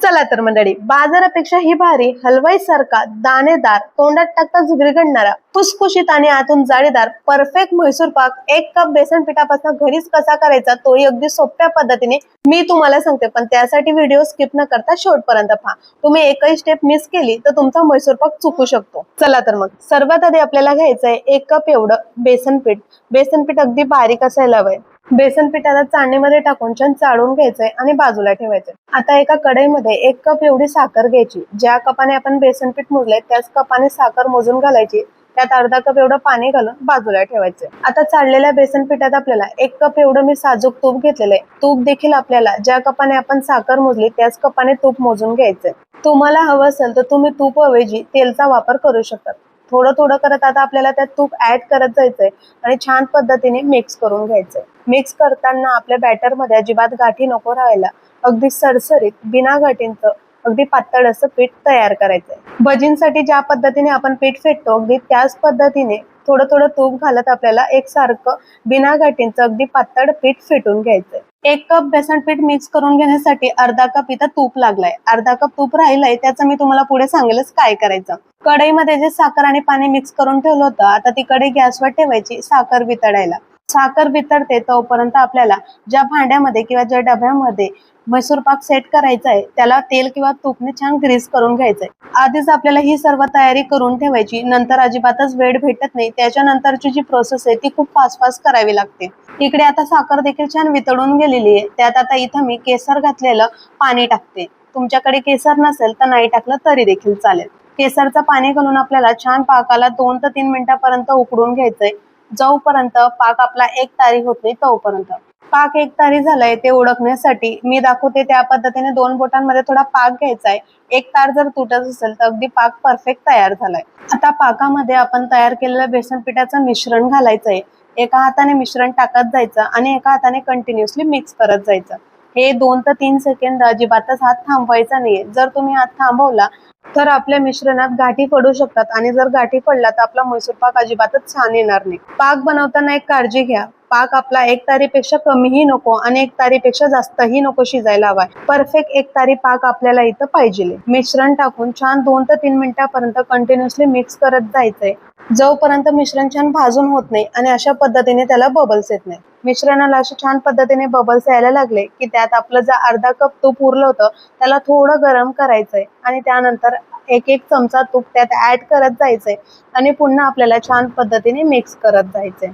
चला तर मंडळी, बाजारापेक्षा ही भारी, हलवाई सारखा दाणेदार, तोंडात टाकताच विरघळणारा, खुसखुशीत आणि आतून जाळीदार परफेक्ट म्हैसूर पाक 1 कप बेसन पिठापासून घरीच कसा करायचा, तोही अगदी सोप्या पद्धतीने मी तुम्हाला सांगते. पण त्यासाठी व्हिडिओ स्किप न करता शेवटपर्यंत पहा. तुम्ही एकही स्टेप मिस केली तर तुमचा म्हैसूर पाक चुकू शकतो. चला तर मग सर्वात आधी आपल्याला घ्यायचंय 1 कप एवढं बेसन पीठ. बेसन पीठ अगदी बारीक असायला हवंय. बेसन पिठाला चाळणीमध्ये टाकून छान चाळून घ्यायचंय आणि बाजूला ठेवायचंय. आता एका कढईमध्ये 1 कप एवढी साखर घ्यायची. ज्या कपाने आपण बेसन पीठ मोजलंय त्याच कपाने साखर मोजून घालायची. त्यात अर्धा कप एवढं पाणी घालून बाजूला ठेवायचंय. आता चाळलेल्या बेसन पिठात आपल्याला 1 कप एवढं मी साजूक तूप घेतलेलं आहे. तूप देखील आपल्याला ज्या कपाने आपण साखर मोजली त्याच कपाने तूप मोजून घ्यायचंय. तुम्हाला हवं असेल तर तुम्ही तूप ऐवजी तेलचा वापर करू शकता. थोडं थोडं करत आता आपल्याला त्यात तूप ऍड करत जायचंय आणि छान पद्धतीने मिक्स करून घ्यायचंय. मिक्स करताना आपल्या बॅटर मध्ये अजिबात गाठी नको राहायला. अगदी सरसरीत बिना गाठींचं अगदी पातळ असं पीठ तयार करायचंय. भजींसाठी ज्या पद्धतीने आपण पीठ फेटतो अगदी त्याच पद्धतीने थोडं थोडं तूप घालत आपल्याला एकसारखं बिना गाठींचं अगदी पातळ पीठ फेटून घ्यायचंय. 1 कप बेसन पीठ मिक्स करून घेण्यासाठी अर्धा कप इथं तूप लागलाय. अर्धा कप तूप राहिलंय त्याचं मी तुम्हाला पुढे सांगेलच काय करायचं. कढईमध्ये जे साखर आणि पाणी मिक्स करून ठेवलं होतं आता ती कढई गॅसवर ठेवायची साखर वितळायला. साखर वितळते तोपर्यंत आपल्याला ज्या भांड्यामध्ये किंवा ज्या डब्यामध्ये म्हैसूर पाक सेट करायचा आहे त्याला तेल किंवा तूपने छान ग्रीस करून घ्यायचंय. आधीच आपल्याला ही सर्व तयारी करून ठेवायची. नंतर अजिबातच वेळ भेटत नाही. त्याच्यानंतरची जी प्रोसेस आहे ती खूप फास्ट करावी लागते. इकडे आता साखर देखील छान वितळून गेलेली आहे. त्यात आता इथं मी केसर घातलेलं पाणी टाकते. तुमच्याकडे केसर नसेल तर नाही टाकलं तरी देखील चालेल. केसरचं पाणी घालून आपल्याला छान पाकाला 2 ते 3 मिनिटांपर्यंत उकडून घ्यायचंय. जोपर्यंत पाक आपला एक तारी होत नाही तोपर्यंत. पाक एक तारी झालाय ते ओळखण्यासाठी मी दाखवते त्या पद्धतीने 2 बोटांमध्ये थोडा पाक घ्यायचा आहे. एक तार जर तुटत असेल तर अगदी पाक परफेक्ट तयार झालाय. आता पाकामध्ये आपण तयार केलेलं बेसन पिठाचं मिश्रण घालायचंय. एका हाताने मिश्रण टाकत जायचं आणि एका हाताने कंटिन्युअसली मिक्स करत जायचं. हे 2 ते 3 सेकंद अजिबातच हात थांबवायचा नाहीये. जर तुम्ही हात थांबवला तर आपल्या मिश्रणात गाठी पडू शकतात आणि जर गाठी पडला तर आपला म्हैसूर पाक अजिबातच छान येणार नाही. पाक बनवताना एक काळजी घ्या. पाक आपला 1 तारीपेक्षा कमीही नको आणि 1 तारीपेक्षा जास्तही नको शिजायला हवाय. परफेक्ट 1 तारी पाक आपल्याला इथं पाहिजे. मिश्रण टाकून छान 2 ते 3 मिनिटांपर्यंत कंटिन्युअसली मिक्स करत जायचंय. जोपर्यंत मिश्रण छान भाजून होत नाही आणि अशा पद्धतीने त्याला बबल्स येत नाही. मिश्रणाला अशा छान पद्धतीने बबल्स यायला लागले की त्यात आपलं जे अर्धा कप तूप उरलं होतं त्याला थोडं गरम करायचंय आणि त्यानंतर 1 चमचा तूप त्यात ऍड करत जायचंय आणि पुन्हा आपल्याला छान पद्धतीने मिक्स करत जायचंय.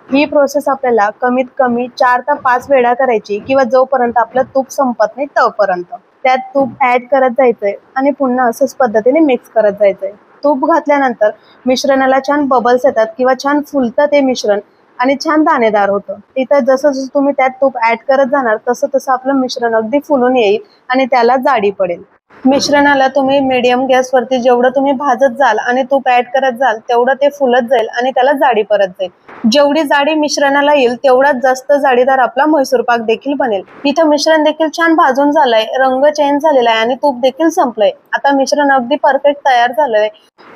ही प्रोसेस आपल्याला कमीत कमी 4 ते 5 वेळा करायची किंवा जोपर्यंत आपलं तूप संपत नाही तोपर्यंत. त्यात तूप ऍड करत जायचंय आणि पुन्हा असंच पद्धतीने मिक्स करत जायचंय. तूप घातल्यानंतर मिश्रणाला छान बबल्स येतात किंवा छान फुलतं ते मिश्रण आणि छान दाणेदार होतं. इथं जसं जसं तुम्ही त्यात तूप ऍड करत जाणार तसं तसं आपलं मिश्रण अगदी फुलून येईल आणि त्याला जाडी पडेल. मिश्रणाला तुम्ही मीडियम गॅसवरती जेवढं तुम्ही भाजत जाल आणि तूप ऍड करत जाल तेवढं ते फुलत जाईल आणि त्याला जाडी परत जाईल. जेवढी जाडी मिश्रणाला येईल तेवढाच जास्त जाडीदार आपला म्हैसूर पाक देखील बनेल. इथं मिश्रण देखील छान भाजून झालंय, रंग चेंज झालेला आहे आणि तूप देखील संपलंय. आता मिश्रण अगदी परफेक्ट तयार झालंय.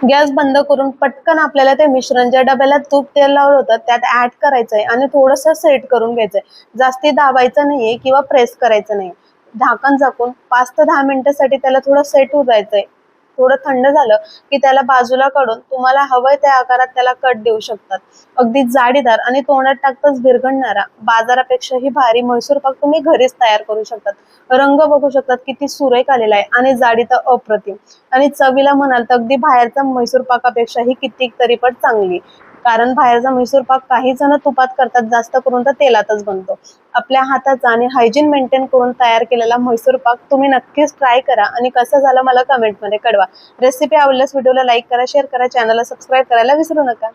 गॅस बंद करून पटकन आपल्याला ते मिश्रण ज्या डब्याला तूप तेल लावलं होतं त्यात ऍड करायचंय आणि थोडंसं सेट करून घ्यायचंय. जास्ती दाबायचं नाहीये किंवा प्रेस करायचं नाही. झाकण झाकून 5 ते 10 मिनिटांसाठी त्याला थोडं सेट होऊ द्यायचंय. थोडं थंड झालं की त्याला बाजूला काढून तुम्हाला हवंय त्या आकारात त्याला कट देऊ शकतात. अगदी जाडीदार आणि तोंडात टाकताच विरघळणारा बाजारापेक्षाही भारी म्हैसूर पाक तुम्ही घरीच तयार करू शकतात. रंग बघू शकतात किती सुरेख आलेला आहे आणि जाडी तर अप्रतिम आणि चवीला म्हणाल तर अगदी बाहेरचा म्हैसूर पाकापेक्षाही कितीक तरी पण चांगली. कारण बाहेरचा म्हैसूर पाक काही जण तुपात करतात, जास्त करून तर तेलातच बनतो. आपल्या हाताचा आणि हायजीन मेंटेन करून तयार केलेला म्हैसूर पाक तुम्ही नक्कीच ट्राय करा आणि कसं झालं मला कमेंटमध्ये कळवा. रेसिपी आवडल्यास व्हिडिओला लाईक करा, शेअर करा, चॅनलला सबस्क्राईब करायला विसरू नका.